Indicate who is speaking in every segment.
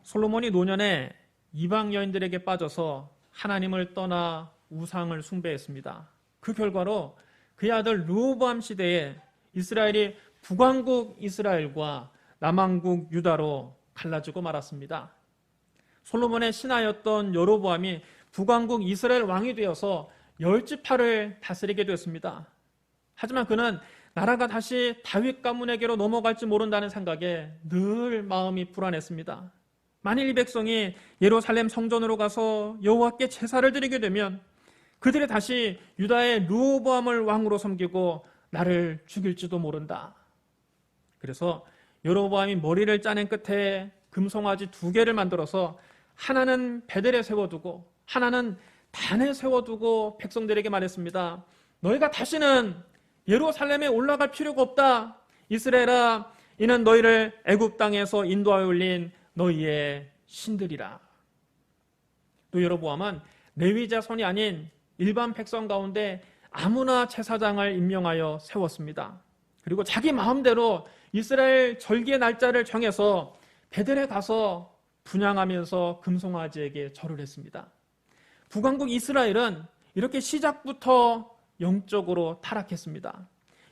Speaker 1: 솔로몬이 노년에 이방 여인들에게 빠져서 하나님을 떠나 우상을 숭배했습니다. 그 결과로 그의 아들 르호보암 시대에 이스라엘이 북왕국 이스라엘과 남왕국 유다로 갈라지고 말았습니다. 솔로몬의 신하였던 여로보암이 북왕국 이스라엘 왕이 되어서 10지파를 다스리게 되었습니다. 하지만 그는 나라가 다시 다윗 가문에게로 넘어갈지 모른다는 생각에 늘 마음이 불안했습니다. 만일 이 백성이 예루살렘 성전으로 가서 여호와께 제사를 드리게 되면 그들이 다시 유다의 르호보암을 왕으로 섬기고 나를 죽일지도 모른다. 그래서 여로보암이 머리를 짜낸 끝에 금송아지 2개를 만들어서 하나는 베델에 세워두고 하나는 단에 세워두고 백성들에게 말했습니다. 너희가 다시는 예루살렘에 올라갈 필요가 없다. 이스라엘아, 이는 너희를 애굽 땅에서 인도하여 올린 너희의 신들이라. 또 여로보암은 레위 자손이 아닌 일반 백성 가운데 아무나 제사장을 임명하여 세웠습니다. 그리고 자기 마음대로 이스라엘 절기의 날짜를 정해서 베델에 가서 분향하면서 금송아지에게 절을 했습니다. 북왕국 이스라엘은 이렇게 시작부터 영적으로 타락했습니다.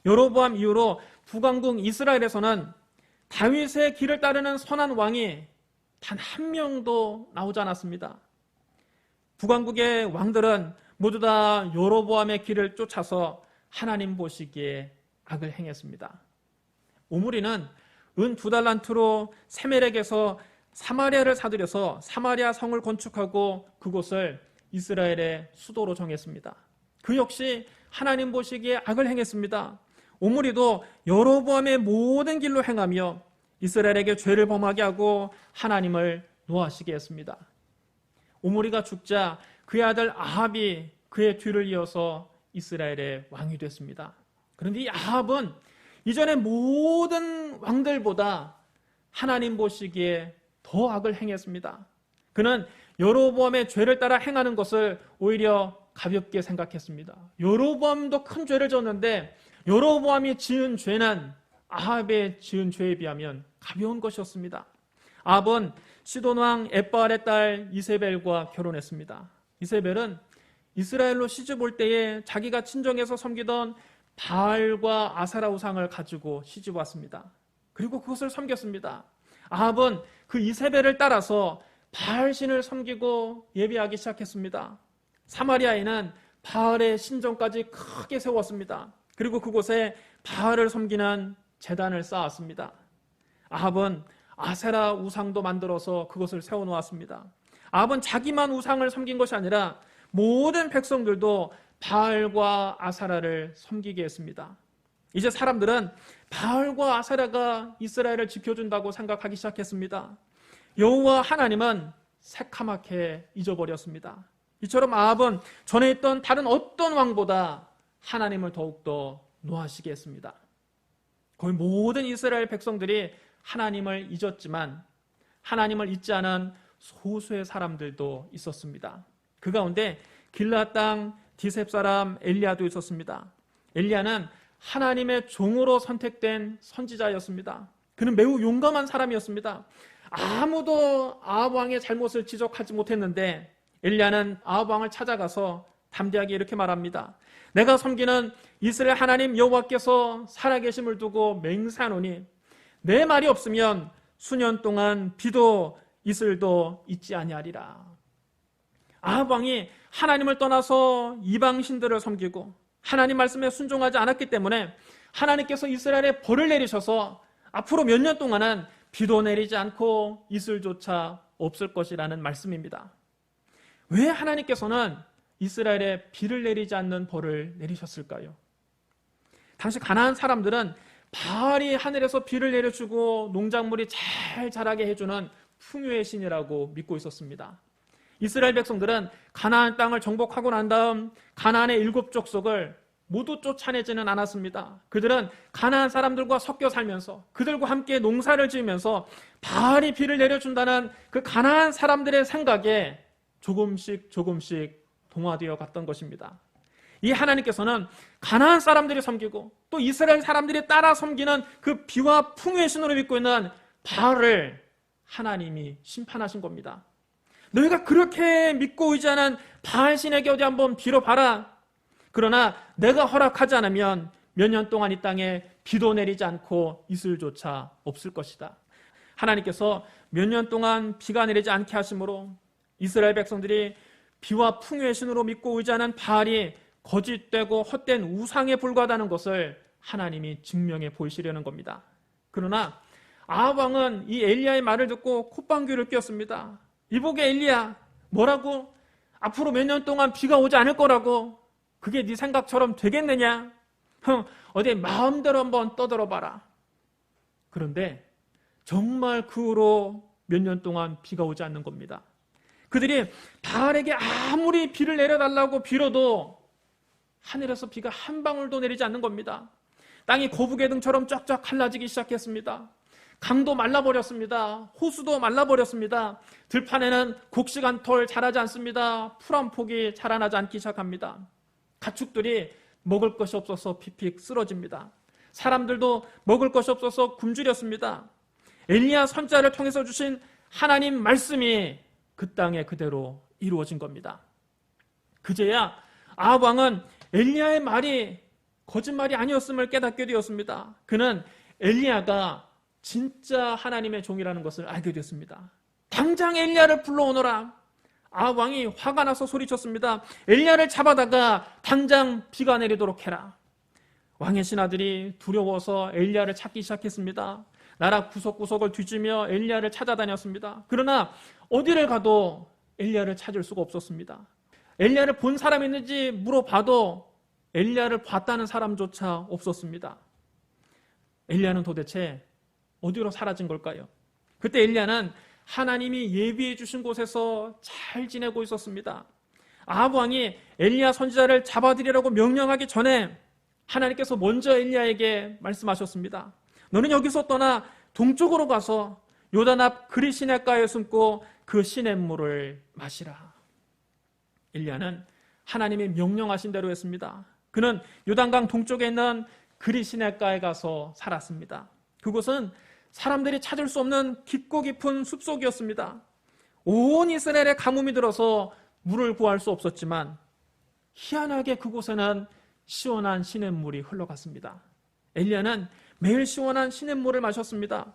Speaker 1: 여로보암 이후로 북왕국 이스라엘에서는 다윗의 길을 따르는 선한 왕이 단 한 명도 나오지 않았습니다. 북왕국의 왕들은 모두 다 여로보암의 길을 쫓아서 하나님 보시기에 악을 행했습니다. 오므리는 은 2달란트로 세멜에게서 사마리아를 사들여서 사마리아 성을 건축하고 그곳을 이스라엘의 수도로 정했습니다. 그 역시 하나님 보시기에 악을 행했습니다. 오므리도 여로보암의 모든 길로 행하며 이스라엘에게 죄를 범하게 하고 하나님을 노하시게 했습니다. 오므리가 죽자 그의 아들 아합이 그의 뒤를 이어서 이스라엘의 왕이 됐습니다. 그런데 이 아합은 이전의 모든 왕들보다 하나님 보시기에 더 악을 행했습니다. 그는 여로보암의 죄를 따라 행하는 것을 오히려 가볍게 생각했습니다. 여로보암도 큰 죄를 졌는데 여로보암이 지은 죄는 아합의 지은 죄에 비하면 가벼운 것이었습니다. 아합은 시돈 왕 엣바알의 딸 이세벨과 결혼했습니다. 이세벨은 이스라엘로 시집 올 때에 자기가 친정에서 섬기던 바알과 아사라 우상을 가지고 시집 왔습니다. 그리고 그것을 섬겼습니다. 아합은 그 이세벨을 따라서 바알 신을 섬기고 예배하기 시작했습니다. 사마리아에는 바알의 신전까지 크게 세웠습니다. 그리고 그곳에 바알을 섬기는 제단을 쌓았습니다. 아합은 아세라 우상도 만들어서 그것을 세워놓았습니다. 아합은 자기만 우상을 섬긴 것이 아니라 모든 백성들도 바알과 아사라를 섬기게 했습니다. 이제 사람들은 바알과 아사라가 이스라엘을 지켜준다고 생각하기 시작했습니다. 여호와 하나님은 새카맣게 잊어버렸습니다. 이처럼 아합은 전에 있던 다른 어떤 왕보다 하나님을 더욱더 노하시게 했습니다. 거의 모든 이스라엘 백성들이 하나님을 잊었지만 하나님을 잊지 않은 소수의 사람들도 있었습니다. 그 가운데 길르앗 땅 디셉 사람 엘리야도 있었습니다. 엘리야는 하나님의 종으로 선택된 선지자였습니다. 그는 매우 용감한 사람이었습니다. 아무도 아합 왕의 잘못을 지적하지 못했는데 엘리야는 아합 왕을 찾아가서 담대하게 이렇게 말합니다. 내가 섬기는 이스라엘 하나님 여호와께서 살아계심을 두고 맹세하노니 내 말이 없으면 수년 동안 비도 이슬도 있지 아니하리라. 아합 왕이 하나님을 떠나서 이방 신들을 섬기고 하나님 말씀에 순종하지 않았기 때문에 하나님께서 이스라엘에 벌을 내리셔서 앞으로 몇 년 동안은 비도 내리지 않고 이슬조차 없을 것이라는 말씀입니다. 왜 하나님께서는 이스라엘에 비를 내리지 않는 벌을 내리셨을까요? 당시 가나안 사람들은 바알이 하늘에서 비를 내려주고 농작물이 잘 자라게 해주는 풍요의 신이라고 믿고 있었습니다. 이스라엘 백성들은 가나안 땅을 정복하고 난 다음 가나안의 7족속을 모두 쫓아내지는 않았습니다. 그들은 가나안 사람들과 섞여 살면서 그들과 함께 농사를 지으면서 바알이 비를 내려준다는 그 가나안 사람들의 생각에 조금씩 동화되어 갔던 것입니다. 이 하나님께서는 가나안 사람들이 섬기고 또 이스라엘 사람들이 따라 섬기는 그 비와 풍요의 신으로 믿고 있는 바알을 하나님이 심판하신 겁니다. 너희가 그렇게 믿고 의지하는 바알신에게 어디 한번 빌어봐라. 그러나 내가 허락하지 않으면 몇 년 동안 이 땅에 비도 내리지 않고 이슬조차 없을 것이다. 하나님께서 몇 년 동안 비가 내리지 않게 하심으로 이스라엘 백성들이 비와 풍요의 신으로 믿고 의지하는 바알이 거짓되고 헛된 우상에 불과하다는 것을 하나님이 증명해 보이시려는 겁니다. 그러나 아합 왕은 이 엘리야의 말을 듣고 콧방귀를 뀌었습니다. 이보게 엘리야, 뭐라고? 앞으로 몇 년 동안 비가 오지 않을 거라고? 그게 네 생각처럼 되겠느냐? 어디 마음대로 한번 떠들어봐라. 그런데 정말 그 후로 몇 년 동안 비가 오지 않는 겁니다. 그들이 바알에게 아무리 비를 내려달라고 빌어도 하늘에서 비가 한 방울도 내리지 않는 겁니다. 땅이 거북이 등처럼 쫙쫙 갈라지기 시작했습니다. 강도 말라버렸습니다. 호수도 말라버렸습니다. 들판에는 곡식한 털 자라지 않습니다. 풀 한 폭이 자라나지 않기 시작합니다. 가축들이 먹을 것이 없어서 픽픽 쓰러집니다. 사람들도 먹을 것이 없어서 굶주렸습니다. 엘리야 선자를 통해서 주신 하나님 말씀이 그 땅에 그대로 이루어진 겁니다. 그제야 아합 왕은 엘리야의 말이 거짓말이 아니었음을 깨닫게 되었습니다. 그는 엘리야가 진짜 하나님의 종이라는 것을 알게 됐습니다. 당장 엘리야를 불러오너라. 아합 왕이 화가 나서 소리쳤습니다. 엘리야를 잡아다가 당장 비가 내리도록 해라. 왕의 신하들이 두려워서 엘리야를 찾기 시작했습니다. 나라 구석구석을 뒤지며 엘리야를 찾아다녔습니다. 그러나 어디를 가도 엘리야를 찾을 수가 없었습니다. 엘리야를 본 사람이 있는지 물어봐도 엘리야를 봤다는 사람조차 없었습니다. 엘리야는 도대체 어디로 사라진 걸까요? 그때 엘리야는 하나님이 예비해 주신 곳에서 잘 지내고 있었습니다. 아합 왕이 엘리야 선지자를 잡아들이라고 명령하기 전에 하나님께서 먼저 엘리야에게 말씀하셨습니다. 너는 여기서 떠나 동쪽으로 가서 요단 앞 그리 시냇가에 숨고 그 시냇물을 마시라. 엘리야는 하나님이 명령하신 대로 했습니다. 그는 요단강 동쪽에 있는 그리 시냇가에 가서 살았습니다. 그곳은 사람들이 찾을 수 없는 깊고 깊은 숲속이었습니다. 온 이스라엘의 가뭄이 들어서 물을 구할 수 없었지만 희한하게 그곳에는 시원한 시냇물이 흘러갔습니다. 엘리야는 매일 시원한 시냇물을 마셨습니다.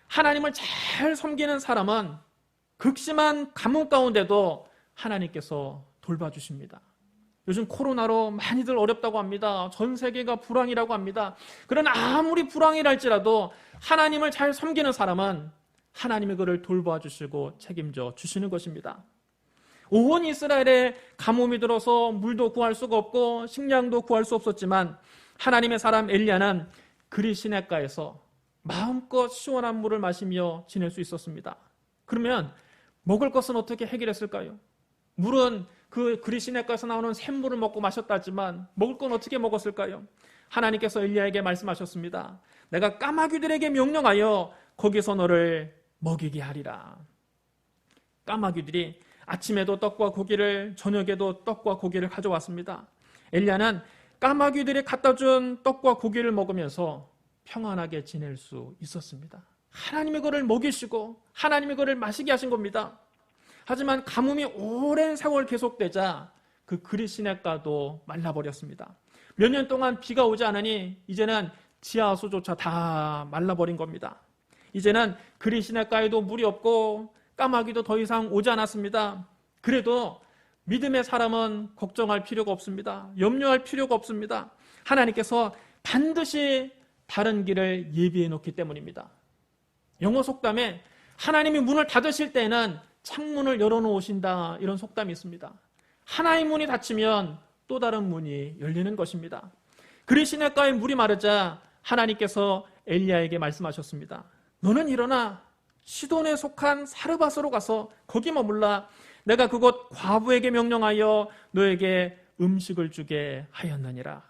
Speaker 1: 하나님을 잘 섬기는 사람은 극심한 가뭄 가운데도 하나님께서 돌봐주십니다. 요즘 코로나로 많이들 어렵다고 합니다. 전 세계가 불황이라고 합니다. 그러나 아무리 불황이랄지라도 하나님을 잘 섬기는 사람은 하나님이 그를 돌봐주시고 책임져 주시는 것입니다. 온 이스라엘에 가뭄이 들어서 물도 구할 수가 없고 식량도 구할 수 없었지만 하나님의 사람 엘리야는 그리 시냇가에서 마음껏 시원한 물을 마시며 지낼 수 있었습니다. 그러면 먹을 것은 어떻게 해결했을까요? 물은 그 그리 시냇가에서 나오는 샘물을 먹고 마셨다지만 먹을 건 어떻게 먹었을까요? 하나님께서 엘리야에게 말씀하셨습니다. 내가 까마귀들에게 명령하여 거기서 너를 먹이게 하리라. 까마귀들이 아침에도 떡과 고기를, 저녁에도 떡과 고기를 가져왔습니다. 엘리야는 까마귀들이 갖다 준 떡과 고기를 먹으면서 평안하게 지낼 수 있었습니다. 하나님이 그를 먹이시고 하나님이 그를 마시게 하신 겁니다. 하지만 가뭄이 오랜 세월 계속되자 그 그리 시냇가도 말라버렸습니다. 몇 년 동안 비가 오지 않으니 이제는 지하수조차 다 말라버린 겁니다. 이제는 그리 시냇가에도 물이 없고 까마귀도 더 이상 오지 않았습니다. 그래도 믿음의 사람은 걱정할 필요가 없습니다. 염려할 필요가 없습니다. 하나님께서 반드시 다른 길을 예비해 놓기 때문입니다. 영어 속담에 하나님이 문을 닫으실 때는 창문을 열어놓으신다, 이런 속담이 있습니다. 하나의 문이 닫히면 또 다른 문이 열리는 것입니다. 그리 시냇가에 물이 마르자 하나님께서 엘리야에게 말씀하셨습니다. 너는 일어나 시돈에 속한 사르밧으로 가서 거기 머물라. 내가 그곳 과부에게 명령하여 너에게 음식을 주게 하였느니라.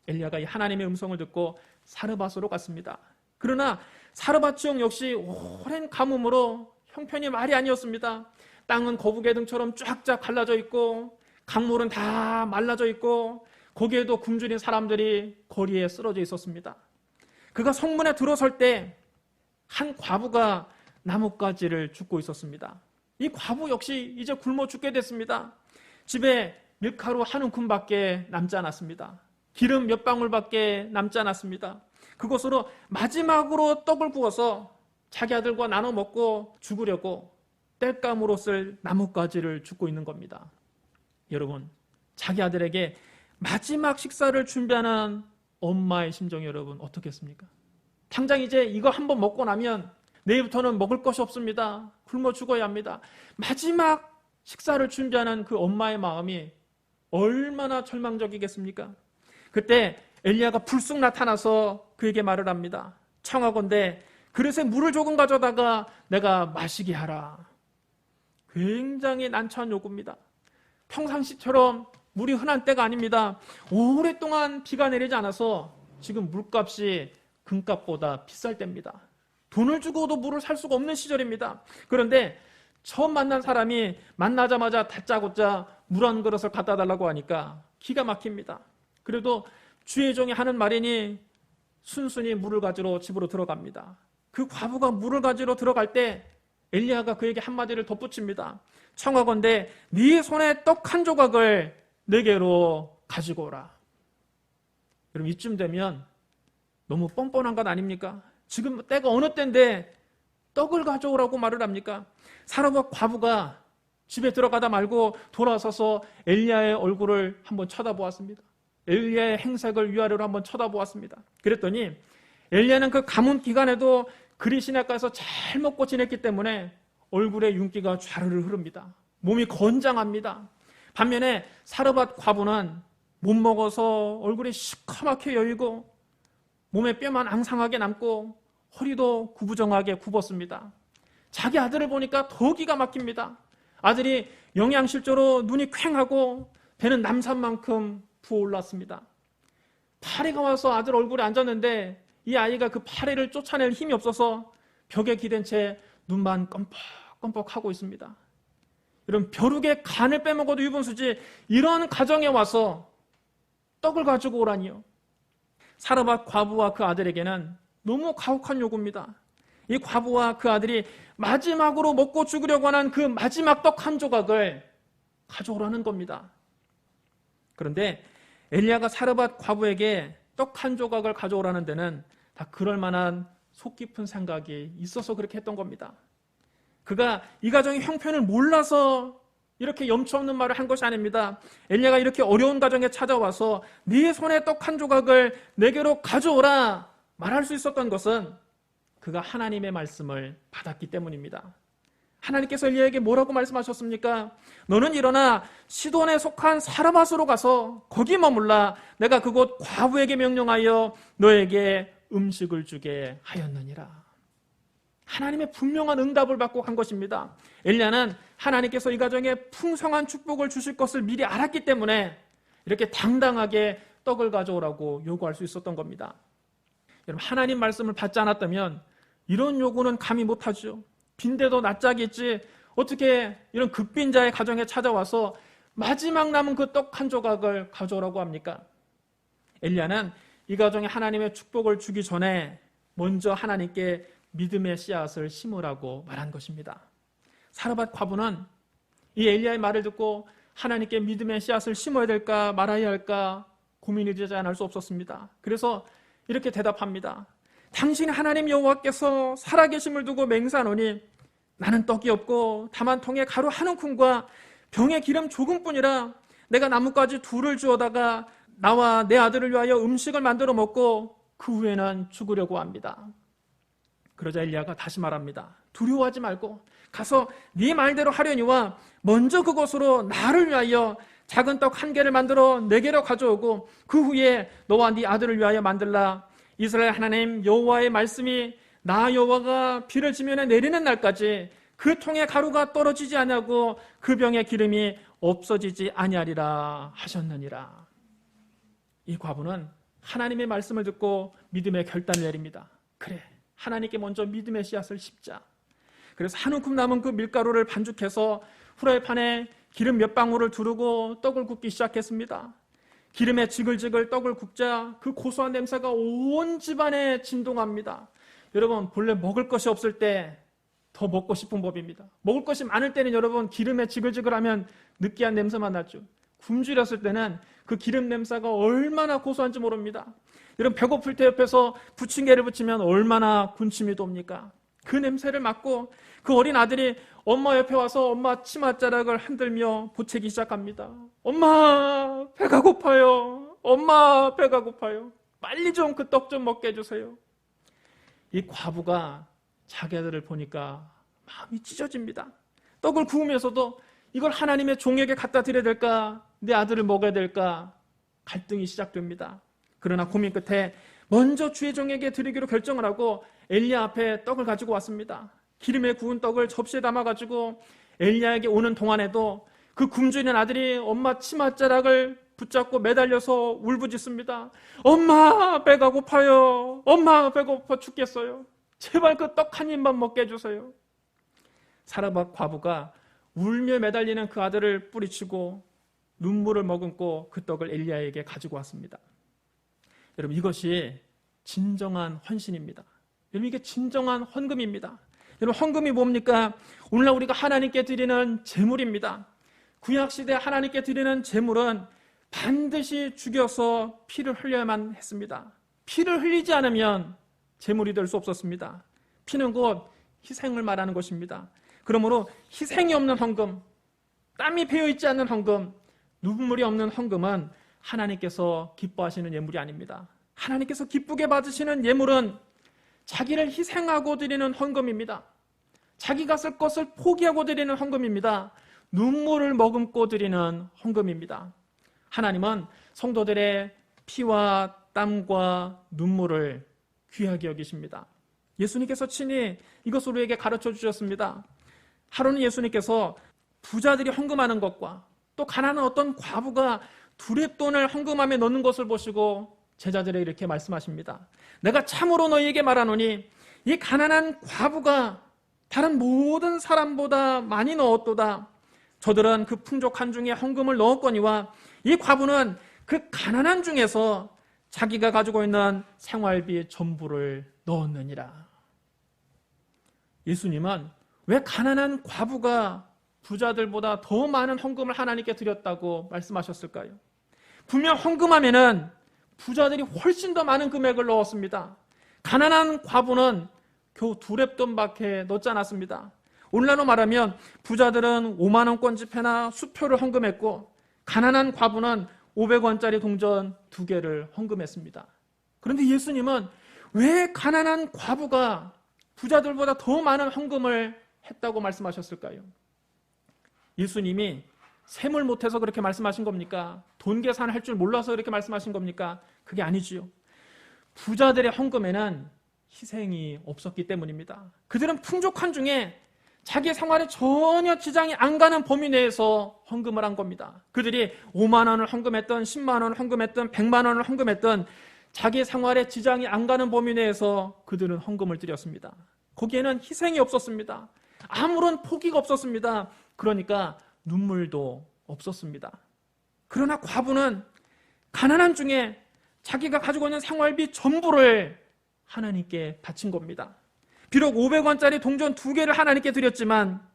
Speaker 1: 엘리야가 이 하나님의 음성을 듣고 사르밧으로 갔습니다. 그러나 사르밧 지역 역시 오랜 가뭄으로 형편이 말이 아니었습니다. 땅은 거북이 등처럼 쫙쫙 갈라져 있고 강물은 다 말라져 있고 거기에도 굶주린 사람들이 거리에 쓰러져 있었습니다. 그가 성문에 들어설 때 한 과부가 나뭇가지를 줍고 있었습니다. 이 과부 역시 이제 굶어 죽게 됐습니다. 집에 밀가루 한 움큼밖에 남지 않았습니다. 기름 몇 방울밖에 남지 않았습니다. 그것으로 마지막으로 떡을 구워서 자기 아들과 나눠 먹고 죽으려고 땔감으로 쓸 나뭇가지를 줍고 있는 겁니다. 여러분, 자기 아들에게 마지막 식사를 준비하는 엄마의 심정이 여러분 어떻겠습니까? 당장 이제 이거 한번 먹고 나면 내일부터는 먹을 것이 없습니다. 굶어 죽어야 합니다. 마지막 식사를 준비하는 그 엄마의 마음이 얼마나 절망적이겠습니까? 그때 엘리야가 불쑥 나타나서 그에게 말을 합니다. 청하건대 그릇에 물을 조금 가져다가 내가 마시게 하라. 굉장히 난처한 요구입니다. 평상시처럼 물이 흔한 때가 아닙니다. 오랫동안 비가 내리지 않아서 지금 물값이 금값보다 비쌀 때입니다. 돈을 주고도 물을 살 수가 없는 시절입니다. 그런데 처음 만난 사람이 만나자마자 다짜고짜 물 한 그릇을 갖다 달라고 하니까 기가 막힙니다. 그래도 주의 종이 하는 말이니 순순히 물을 가지러 집으로 들어갑니다. 그 과부가 물을 가지러 들어갈 때 엘리야가 그에게 한마디를 덧붙입니다. 청하건대 네 손에 떡 한 조각을 내게로 가지고 오라. 여러분, 이쯤 되면 너무 뻔뻔한 것 아닙니까? 지금 때가 어느 때인데 떡을 가져오라고 말을 합니까? 사람과 과부가 집에 들어가다 말고 돌아서서 엘리야의 얼굴을 한번 쳐다보았습니다. 엘리야의 행색을 위아래로 한번 쳐다보았습니다. 그랬더니 엘리야는 그 가뭄 기간에도 그리 시냇가에서 잘 먹고 지냈기 때문에 얼굴에 윤기가 좌르르 흐릅니다. 몸이 건장합니다. 반면에 사르밧 과부는 못 먹어서 얼굴이 시커멓게 여이고 몸에 뼈만 앙상하게 남고 허리도 구부정하게 굽었습니다. 자기 아들을 보니까 더 기가 막힙니다. 아들이 영양실조로 눈이 퀭하고 배는 남산만큼 부어올랐습니다. 파리가 와서 아들 얼굴에 앉았는데 이 아이가 그 파리를 쫓아낼 힘이 없어서 벽에 기댄 채 눈만 껌뻑껌뻑하고 있습니다. 이런 벼룩의 간을 빼먹어도 유분수지 이런 가정에 와서 떡을 가지고 오라니요. 사르밧 과부와 그 아들에게는 너무 가혹한 요구입니다. 이 과부와 그 아들이 마지막으로 먹고 죽으려고 하는 그 마지막 떡 한 조각을 가져오라는 겁니다. 그런데 엘리야가 사르밧 과부에게 떡 한 조각을 가져오라는 데는 다 그럴 만한 속 깊은 생각이 있어서 그렇게 했던 겁니다. 그가 이 가정의 형편을 몰라서 이렇게 염치 없는 말을 한 것이 아닙니다. 엘리야가 이렇게 어려운 가정에 찾아와서 네 손에 떡 한 조각을 내게로 가져오라 말할 수 있었던 것은 그가 하나님의 말씀을 받았기 때문입니다. 하나님께서 엘리야에게 뭐라고 말씀하셨습니까? 너는 일어나 시돈에 속한 사르밧으로 가서 거기 머물라. 내가 그곳 과부에게 명령하여 너에게 음식을 주게 하였느니라. 하나님의 분명한 응답을 받고 간 것입니다. 엘리야는 하나님께서 이 가정에 풍성한 축복을 주실 것을 미리 알았기 때문에 이렇게 당당하게 떡을 가져오라고 요구할 수 있었던 겁니다. 여러분, 하나님 말씀을 받지 않았다면 이런 요구는 감히 못하죠. 빈대도 낯짝이지 어떻게 이런 극빈자의 가정에 찾아와서 마지막 남은 그 떡 한 조각을 가져오라고 합니까? 엘리야는 이 가정에 하나님의 축복을 주기 전에 먼저 하나님께 믿음의 씨앗을 심으라고 말한 것입니다. 사르밧 과부는 이 엘리야의 말을 듣고 하나님께 믿음의 씨앗을 심어야 될까 말아야 할까 고민이 되지 않을 수 없었습니다. 그래서 이렇게 대답합니다. 당신 하나님 여호와께서 살아계심을 두고 맹세하노니 나는 떡이 없고 다만 통에 가루 한 움큼과 병에 기름 조금뿐이라 내가 나뭇가지 둘을 주워다가 나와 내 아들을 위하여 음식을 만들어 먹고 그 후에는 죽으려고 합니다. 그러자 엘리야가 다시 말합니다. 두려워하지 말고 가서 네 말대로 하려니와 먼저 그것으로 나를 위하여 작은 떡 한 개를 만들어 내게로 가져오고 그 후에 너와 네 아들을 위하여 만들라. 이스라엘 하나님 여호와의 말씀이 나 여호와가 비를 지면에 내리는 날까지 그 통에 가루가 떨어지지 아니하고 그 병에 기름이 없어지지 아니하리라 하셨느니라. 이 과부는 하나님의 말씀을 듣고 믿음의 결단을 내립니다. 그래, 하나님께 먼저 믿음의 씨앗을 심자. 그래서 한 움큼 남은 그 밀가루를 반죽해서 후라이팬에 기름 몇 방울을 두르고 떡을 굽기 시작했습니다. 기름에 지글지글 떡을 굽자 그 고소한 냄새가 온 집안에 진동합니다. 여러분, 본래 먹을 것이 없을 때 더 먹고 싶은 법입니다. 먹을 것이 많을 때는 여러분 기름에 지글지글하면 느끼한 냄새만 나죠. 굶주렸을 때는 그 기름 냄새가 얼마나 고소한지 모릅니다. 여러분 배고플 때 옆에서 부침개를 붙이면 얼마나 군침이 돕니까? 그 냄새를 맡고 그 어린 아들이 엄마 옆에 와서 엄마 치맛자락을 흔들며 보채기 시작합니다. 엄마 배가 고파요. 엄마 배가 고파요. 빨리 좀 그 떡 좀 먹게 해주세요. 이 과부가 자기 아들을 보니까 마음이 찢어집니다. 떡을 구우면서도 이걸 하나님의 종에게 갖다 드려야 될까? 내 아들을 먹어야 될까? 갈등이 시작됩니다. 그러나 고민 끝에 먼저 주의 종에게 드리기로 결정을 하고 엘리야 앞에 떡을 가지고 왔습니다. 기름에 구운 떡을 접시에 담아가지고 엘리야에게 오는 동안에도 그 굶주리는 아들이 엄마 치맛자락을 붙잡고 매달려서 울부짖습니다. 엄마 배가 고파요. 엄마 배가 고파 죽겠어요. 제발 그 떡 한 입만 먹게 해주세요. 사라밧 과부가 울며 매달리는 그 아들을 뿌리치고 눈물을 머금고 그 떡을 엘리야에게 가지고 왔습니다. 여러분 이것이 진정한 헌신입니다. 여러분 이게 진정한 헌금입니다. 여러분 헌금이 뭡니까? 오늘날 우리가 하나님께 드리는 제물입니다. 구약시대 하나님께 드리는 제물은 반드시 죽여서 피를 흘려야만 했습니다. 피를 흘리지 않으면 제물이 될 수 없었습니다. 피는 곧 희생을 말하는 것입니다. 그러므로 희생이 없는 헌금, 땀이 배어있지 않는 헌금, 눈물이 없는 헌금은 하나님께서 기뻐하시는 예물이 아닙니다. 하나님께서 기쁘게 받으시는 예물은 자기를 희생하고 드리는 헌금입니다. 자기가 쓸 것을 포기하고 드리는 헌금입니다. 눈물을 머금고 드리는 헌금입니다. 하나님은 성도들의 피와 땀과 눈물을 귀하게 여기십니다. 예수님께서 친히 이것을 우리에게 가르쳐 주셨습니다. 하루는 예수님께서 부자들이 헌금하는 것과 또 가난한 어떤 과부가 두렙돈을 헌금함에 넣는 것을 보시고 제자들에게 이렇게 말씀하십니다. 내가 참으로 너희에게 말하노니 이 가난한 과부가 다른 모든 사람보다 많이 넣었도다. 저들은 그 풍족한 중에 헌금을 넣었거니와 이 과부는 그 가난한 중에서 자기가 가지고 있는 생활비 전부를 넣었느니라. 예수님은 왜 가난한 과부가 부자들보다 더 많은 헌금을 하나님께 드렸다고 말씀하셨을까요? 분명 헌금하면은 부자들이 훨씬 더 많은 금액을 넣었습니다. 가난한 과부는 겨우 두렙돈밖에 넣지 않았습니다. 오늘날로 말하면 부자들은 5만원권 지폐나 수표를 헌금했고 가난한 과부는 500원짜리 동전 2개를 헌금했습니다. 그런데 예수님은 왜 가난한 과부가 부자들보다 더 많은 헌금을 했다고 말씀하셨을까요? 예수님이 셈을 못해서 그렇게 말씀하신 겁니까? 돈 계산을 할 줄 몰라서 그렇게 말씀하신 겁니까? 그게 아니지요. 부자들의 헌금에는 희생이 없었기 때문입니다. 그들은 풍족한 중에 자기 생활에 전혀 지장이 안 가는 범위 내에서 헌금을 한 겁니다. 그들이 5만 원을 헌금했던 10만 원을 헌금했던 100만 원을 헌금했던 자기 생활에 지장이 안 가는 범위 내에서 그들은 헌금을 드렸습니다. 거기에는 희생이 없었습니다. 아무런 포기가 없었습니다. 그러니까 눈물도 없었습니다. 그러나 과부는 가난한 중에 자기가 가지고 있는 생활비 전부를 하나님께 바친 겁니다. 비록 500원짜리 동전 2개를 하나님께 드렸지만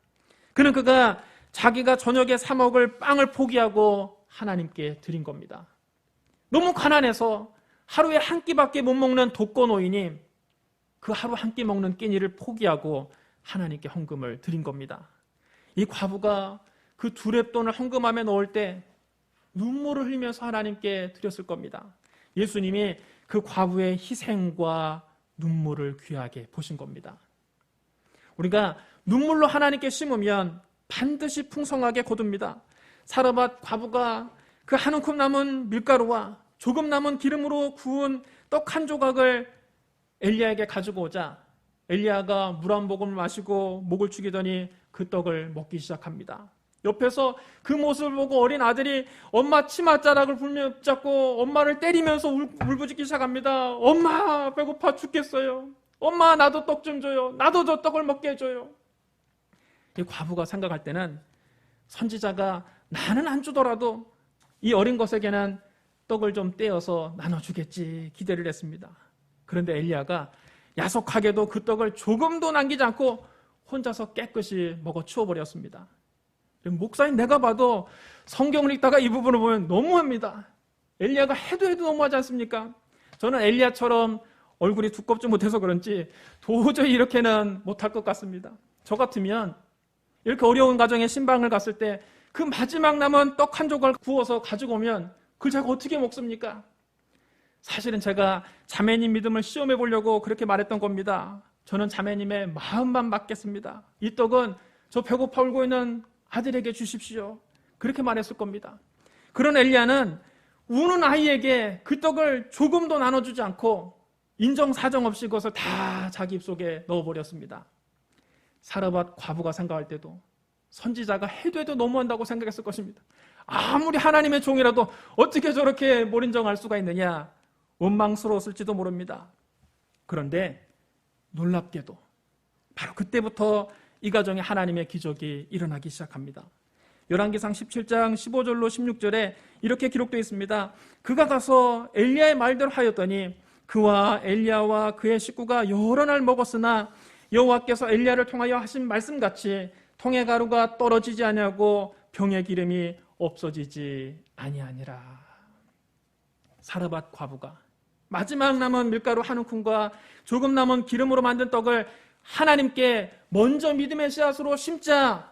Speaker 1: 그가 자기가 저녁에 사 먹을 빵을 포기하고 하나님께 드린 겁니다. 너무 가난해서 하루에 한 끼밖에 못 먹는 독거노인이 그 하루 한 끼 먹는 끼니를 포기하고 하나님께 헌금을 드린 겁니다. 이 과부가 그 두렙돈을 헌금함에 넣을 때 눈물을 흘리면서 하나님께 드렸을 겁니다. 예수님이 그 과부의 희생과 눈물을 귀하게 보신 겁니다. 우리가 눈물로 하나님께 심으면 반드시 풍성하게 거둡니다. 사라밧 과부가 그 한 움큼 남은 밀가루와 조금 남은 기름으로 구운 떡 한 조각을 엘리야에게 가지고 오자 엘리야가 물 한 모금을 마시고 목을 축이더니 그 떡을 먹기 시작합니다. 옆에서 그 모습을 보고 어린 아들이 엄마 치맛자락을 붙잡고 엄마를 때리면서 울부짖기 시작합니다. 엄마 배고파 죽겠어요. 엄마 나도 떡 좀 줘요. 나도 저 떡을 먹게 해줘요. 이 과부가 생각할 때는 선지자가 나는 안 주더라도 이 어린 것에게는 떡을 좀 떼어서 나눠주겠지 기대를 했습니다. 그런데 엘리야가 야속하게도 그 떡을 조금도 남기지 않고 혼자서 깨끗이 먹어 치워버렸습니다. 목사님 내가 봐도 성경을 읽다가 이 부분을 보면 너무합니다. 엘리야가 해도 너무하지 않습니까? 저는 엘리야처럼 얼굴이 두껍지 못해서 그런지 도저히 이렇게는 못할 것 같습니다. 저 같으면 이렇게 어려운 가정에 신방을 갔을 때 그 마지막 남은 떡 한 조각 구워서 가지고 오면 그걸 제가 어떻게 먹습니까? 사실은 제가 자매님 믿음을 시험해 보려고 그렇게 말했던 겁니다. 저는 자매님의 마음만 맡겠습니다. 이 떡은 저 배고파 울고 있는 아들에게 주십시오. 그렇게 말했을 겁니다. 그런 엘리야는 우는 아이에게 그 떡을 조금도 나눠주지 않고 인정사정 없이 그것을 다 자기 입속에 넣어버렸습니다. 사르밧 과부가 생각할 때도 선지자가 해도 너무한다고 생각했을 것입니다. 아무리 하나님의 종이라도 어떻게 저렇게 못 인정할 수가 있느냐, 원망스러웠을지도 모릅니다. 그런데 놀랍게도 바로 그때부터 이 가정에 하나님의 기적이 일어나기 시작합니다. 열왕기상 17장 15절로 16절에 이렇게 기록되어 있습니다. 그가 가서 엘리야의 말대로 하였더니 그와 엘리야와 그의 식구가 여러 날 먹었으나 여호와께서 엘리야를 통하여 하신 말씀같이 통의 가루가 떨어지지 아니하고 병의 기름이 없어지지 아니하니라. 사르밧 과부가 마지막 남은 밀가루 한 움큼과 조금 남은 기름으로 만든 떡을 하나님께 먼저 믿음의 씨앗으로 심자,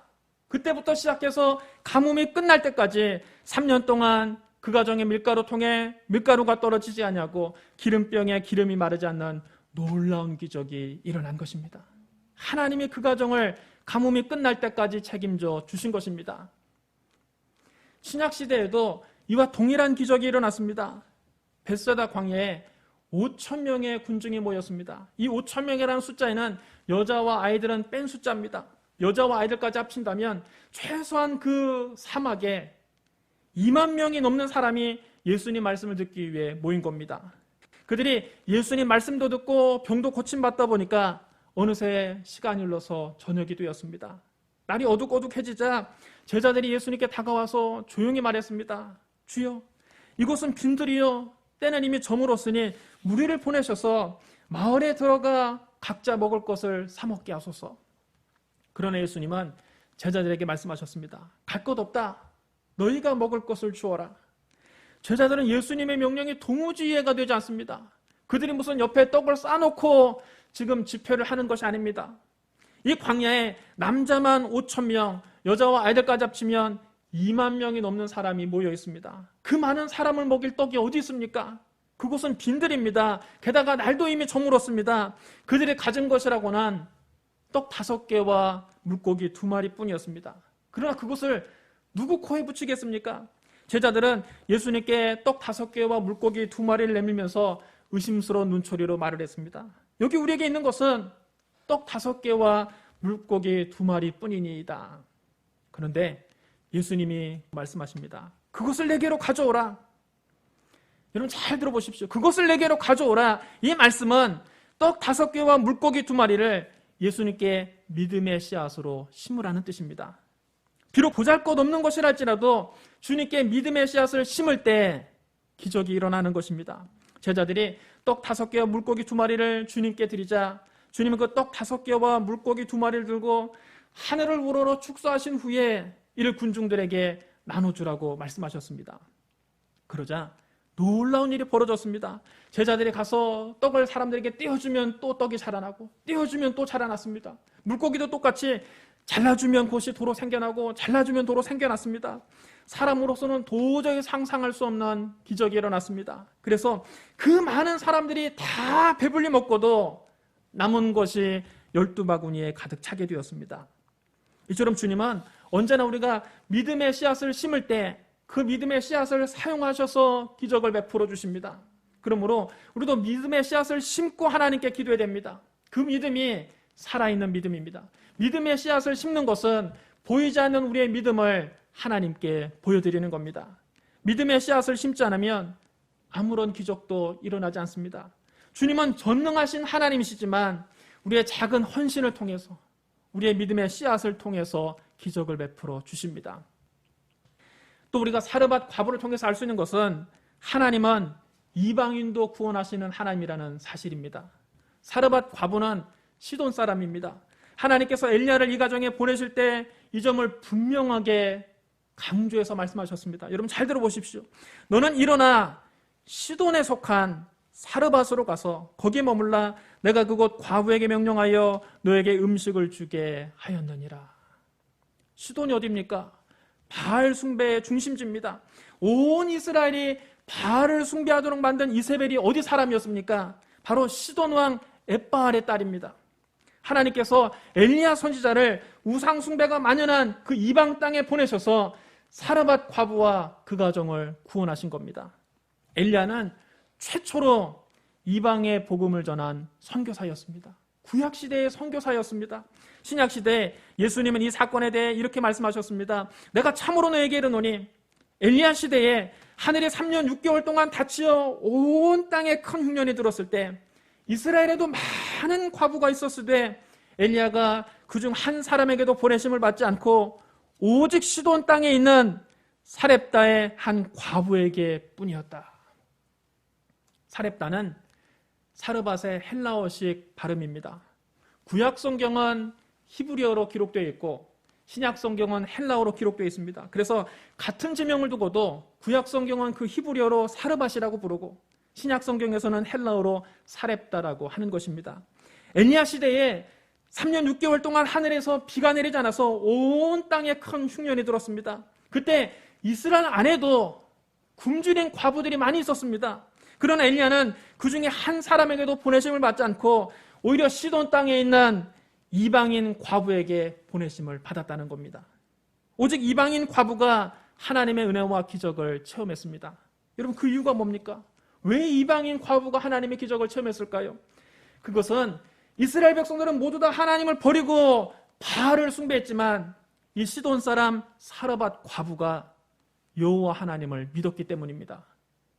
Speaker 1: 그때부터 시작해서 가뭄이 끝날 때까지 3년 동안 그 가정의 밀가루통에 밀가루가 떨어지지 아니하고 기름병에 기름이 마르지 않는 놀라운 기적이 일어난 것입니다. 하나님이 그 가정을 가뭄이 끝날 때까지 책임져 주신 것입니다. 신약시대에도 이와 동일한 기적이 일어났습니다. 벳세다 광야에 5,000명의 군중이 모였습니다. 이 5,000명이라는 숫자에는 여자와 아이들은 뺀 숫자입니다. 여자와 아이들까지 합친다면 최소한 그 사막에 2만 명이 넘는 사람이 예수님 말씀을 듣기 위해 모인 겁니다. 그들이 예수님 말씀도 듣고 병도 고침받다 보니까 어느새 시간이 흘러서 저녁이 되었습니다. 날이 어둑어둑해지자 제자들이 예수님께 다가와서 조용히 말했습니다. 주여, 이곳은 빈들이요 때는 이미 저물었으니 무리를 보내셔서 마을에 들어가 각자 먹을 것을 사 먹게 하소서. 그러나 예수님은 제자들에게 말씀하셨습니다. 갈 것 없다. 너희가 먹을 것을 주어라. 제자들은 예수님의 명령이 도무지 이해가 되지 않습니다. 그들이 무슨 옆에 떡을 싸놓고 지금 집회를 하는 것이 아닙니다. 이 광야에 남자만 5,000명, 여자와 아이들까지 합치면 2만 명이 넘는 사람이 모여 있습니다. 그 많은 사람을 먹일 떡이 어디 있습니까? 그곳은 빈들입니다. 게다가 날도 이미 저물었습니다. 그들이 가진 것이라고는 떡 5개와 물고기 2마리 뿐이었습니다. 그러나 그것을 누구 코에 붙이겠습니까? 제자들은 예수님께 떡 5개와 물고기 2마리를 내밀면서 의심스러운 눈초리로 말을 했습니다. 여기 우리에게 있는 것은 떡 5개와 물고기 2마리 뿐이니이다. 그런데 예수님이 말씀하십니다. 그것을 내게로 가져오라. 여러분 잘 들어보십시오. 그것을 내게로 가져오라. 이 말씀은 떡 5개와 물고기 2마리를 예수님께 믿음의 씨앗으로 심으라는 뜻입니다. 비록 보잘것없는 것이라 할지라도 주님께 믿음의 씨앗을 심을 때 기적이 일어나는 것입니다. 제자들이 떡 5개와 물고기 2마리를 주님께 드리자 주님은 그 떡 5개와 물고기 2마리를 들고 하늘을 우러러 축사하신 후에 이를 군중들에게 나눠주라고 말씀하셨습니다. 그러자 놀라운 일이 벌어졌습니다. 제자들이 가서 떡을 사람들에게 떼어주면 또 떡이 자라나고 떼어주면 또 자라났습니다. 물고기도 똑같이 잘라주면 곳이 도로 생겨나고 잘라주면 도로 생겨났습니다. 사람으로서는 도저히 상상할 수 없는 기적이 일어났습니다. 그래서 그 많은 사람들이 다 배불리 먹고도 남은 것이 12바구니에 가득 차게 되었습니다. 이처럼 주님은 언제나 우리가 믿음의 씨앗을 심을 때 그 믿음의 씨앗을 사용하셔서 기적을 베풀어 주십니다. 그러므로 우리도 믿음의 씨앗을 심고 하나님께 기도해야 됩니다. 그 믿음이 살아있는 믿음입니다. 믿음의 씨앗을 심는 것은 보이지 않는 우리의 믿음을 하나님께 보여드리는 겁니다. 믿음의 씨앗을 심지 않으면 아무런 기적도 일어나지 않습니다. 주님은 전능하신 하나님이시지만 우리의 작은 헌신을 통해서 우리의 믿음의 씨앗을 통해서 기적을 베풀어 주십니다. 또 우리가 사르밧 과부를 통해서 알 수 있는 것은 하나님은 이방인도 구원하시는 하나님이라는 사실입니다. 사르밧 과부는 시돈 사람입니다. 하나님께서 엘리야를 이 가정에 보내실 때 이 점을 분명하게 강조해서 말씀하셨습니다. 여러분 잘 들어보십시오. 너는 일어나 시돈에 속한 사르밧으로 가서 거기에 머물라. 내가 그곳 과부에게 명령하여 너에게 음식을 주게 하였느니라. 시돈이 어디입니까? 바알 숭배의 중심지입니다. 온 이스라엘이 바알을 숭배하도록 만든 이세벨이 어디 사람이었습니까? 바로 시돈 왕 엣바알의 딸입니다. 하나님께서 엘리야 선지자를 우상 숭배가 만연한 그 이방 땅에 보내셔서 사르밧 과부와 그 가정을 구원하신 겁니다. 엘리야는 최초로 이방의 복음을 전한 선교사였습니다. 구약시대의 선교사였습니다. 신약시대에 예수님은 이 사건에 대해 이렇게 말씀하셨습니다. 내가 참으로 너에게 이르노니 엘리야 시대에 하늘이 3년 6개월 동안 닫히어 온 땅에 큰 흉년이 들었을 때 이스라엘에도 많은 과부가 있었을 때 엘리야가 그중 한 사람에게도 보내심을 받지 않고 오직 시돈 땅에 있는 사렙다의 한 과부에게 뿐이었다. 사렙다는 사르밧의 헬라어식 발음입니다. 구약 성경은 히브리어로 기록되어 있고 신약 성경은 헬라어로 기록되어 있습니다. 그래서 같은 지명을 두고도 구약 성경은 그 히브리어로 사르밧이라고 부르고 신약 성경에서는 헬라어로 사렙다라고 하는 것입니다. 엘리야 시대에 3년 6개월 동안 하늘에서 비가 내리지 않아서 온 땅에 큰 흉년이 들었습니다. 그때 이스라엘 안에도 굶주린 과부들이 많이 있었습니다. 그러나 엘리야는 그 중에 한 사람에게도 보내심을 받지 않고 오히려 시돈 땅에 있는 이방인 과부에게 보내심을 받았다는 겁니다. 오직 이방인 과부가 하나님의 은혜와 기적을 체험했습니다. 여러분 그 이유가 뭡니까? 왜 이방인 과부가 하나님의 기적을 체험했을까요? 그것은 이스라엘 백성들은 모두 다 하나님을 버리고 바알을 숭배했지만 이 시돈 사람 사르밧 과부가 여호와 하나님을 믿었기 때문입니다.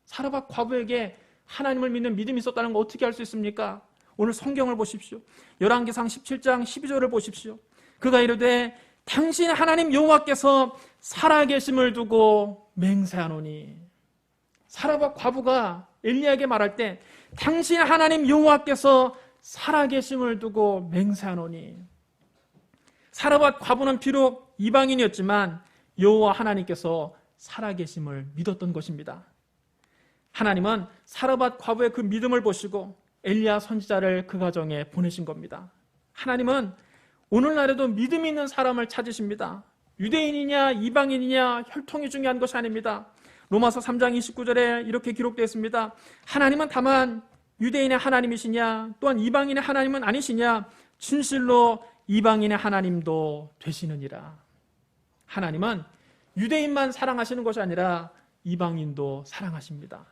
Speaker 1: 사르밧 과부에게 하나님을 믿는 믿음이 있었다는 거 어떻게 알 수 있습니까? 오늘 성경을 보십시오. 열왕기상 17장 12절을 보십시오. 그가 이르되 당신 하나님 여호와께서 살아계심을 두고 맹세하노니. 사르밧 과부가 엘리야에게 말할 때 당신 하나님 여호와께서 살아계심을 두고 맹세하노니. 사르밧 과부는 비록 이방인이었지만 여호와 하나님께서 살아계심을 믿었던 것입니다. 하나님은 사르밧 과부의 그 믿음을 보시고 엘리야 선지자를 그 가정에 보내신 겁니다. 하나님은 오늘날에도 믿음 있는 사람을 찾으십니다. 유대인이냐 이방인이냐 혈통이 중요한 것이 아닙니다. 로마서 3장 29절에 이렇게 기록되어 있습니다. 하나님은 다만 유대인의 하나님이시냐 또한 이방인의 하나님은 아니시냐 진실로 이방인의 하나님도 되시느니라. 하나님은 유대인만 사랑하시는 것이 아니라 이방인도 사랑하십니다.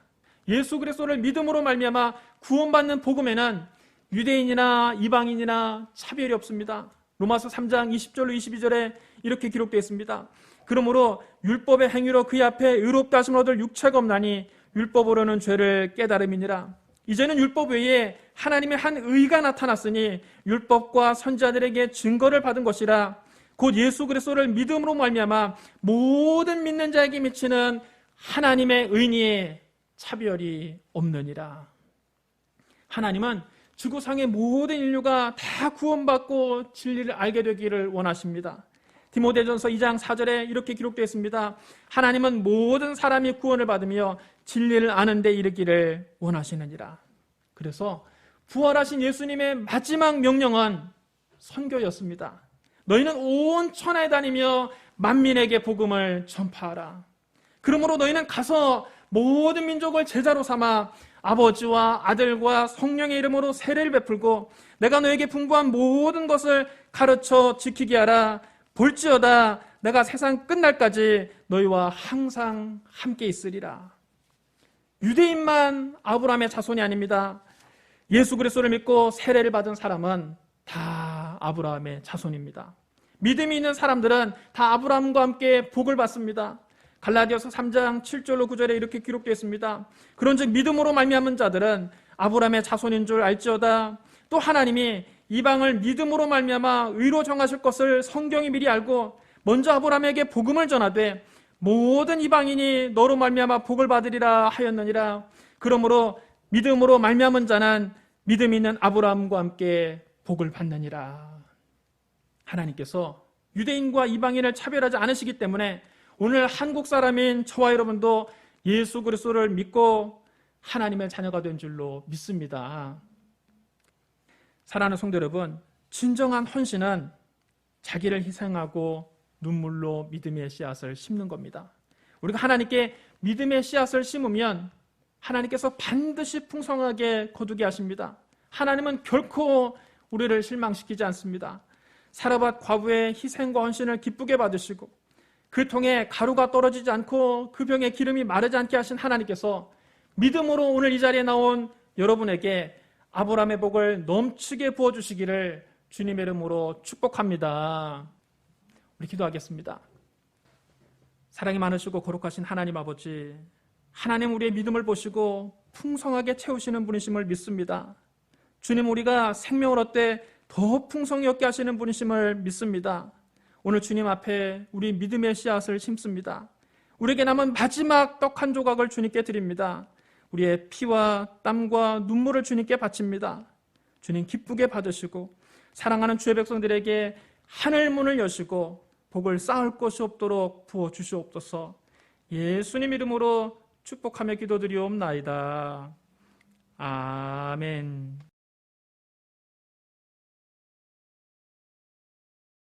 Speaker 1: 예수 그리스도를 믿음으로 말미암아 구원받는 복음에는 유대인이나 이방인이나 차별이 없습니다. 로마서 3장 20절로 22절에 이렇게 기록되어 있습니다. 그러므로 율법의 행위로 그의 앞에 의롭다 하심을 얻을 육체가 없나니 율법으로는 죄를 깨달음이니라. 이제는 율법 외에 하나님의 한 의가 나타났으니 율법과 선지자들에게 증거를 받은 것이라. 곧 예수 그리스도를 믿음으로 말미암아 모든 믿는 자에게 미치는 하나님의 의니 차별이 없느니라. 하나님은 지구상의 모든 인류가 다 구원받고 진리를 알게 되기를 원하십니다. 디모데전서 2장 4절에 이렇게 기록되어 있습니다. 하나님은 모든 사람이 구원을 받으며 진리를 아는 데 이르기를 원하시느니라. 그래서 부활하신 예수님의 마지막 명령은 선교였습니다. 너희는 온 천하에 다니며 만민에게 복음을 전파하라. 그러므로 너희는 가서 모든 민족을 제자로 삼아 아버지와 아들과 성령의 이름으로 세례를 베풀고 내가 너에게 분부한 모든 것을 가르쳐 지키게 하라. 볼지어다 내가 세상 끝날까지 너희와 항상 함께 있으리라. 유대인만 아브라함의 자손이 아닙니다. 예수 그리스도를 믿고 세례를 받은 사람은 다 아브라함의 자손입니다. 믿음이 있는 사람들은 다 아브라함과 함께 복을 받습니다. 갈라디아서 3장 7절로 9절에 이렇게 기록되어 있습니다. 그런즉 믿음으로 말미암은 자들은 아브라함의 자손인 줄 알지어다. 또 하나님이 이방을 믿음으로 말미암아 의로 정하실 것을 성경이 미리 알고 먼저 아브라함에게 복음을 전하되 모든 이방인이 너로 말미암아 복을 받으리라 하였느니라. 그러므로 믿음으로 말미암은 자는 믿음 있는 아브라함과 함께 복을 받느니라. 하나님께서 유대인과 이방인을 차별하지 않으시기 때문에 오늘 한국 사람인 저와 여러분도 예수 그리스도를 믿고 하나님의 자녀가 된 줄로 믿습니다. 사랑하는 성도 여러분, 진정한 헌신은 자기를 희생하고 눈물로 믿음의 씨앗을 심는 겁니다. 우리가 하나님께 믿음의 씨앗을 심으면 하나님께서 반드시 풍성하게 거두게 하십니다. 하나님은 결코 우리를 실망시키지 않습니다. 사르밧 과부의 희생과 헌신을 기쁘게 받으시고 그 통에 가루가 떨어지지 않고 그 병에 기름이 마르지 않게 하신 하나님께서 믿음으로 오늘 이 자리에 나온 여러분에게 아브라함의 복을 넘치게 부어주시기를 주님의 이름으로 축복합니다. 우리 기도하겠습니다. 사랑이 많으시고 거룩하신 하나님 아버지, 하나님 우리의 믿음을 보시고 풍성하게 채우시는 분이심을 믿습니다. 주님, 우리가 생명을 얻되 더 풍성히 얻게 하시는 분이심을 믿습니다. 오늘 주님 앞에 우리 믿음의 씨앗을 심습니다. 우리에게 남은 마지막 떡 한 조각을 주님께 드립니다. 우리의 피와 땀과 눈물을 주님께 바칩니다. 주님 기쁘게 받으시고 사랑하는 주의 백성들에게 하늘 문을 여시고 복을 쌓을 것이 없도록 부어주시옵소서. 예수님 이름으로 축복하며 기도드리옵나이다. 아멘.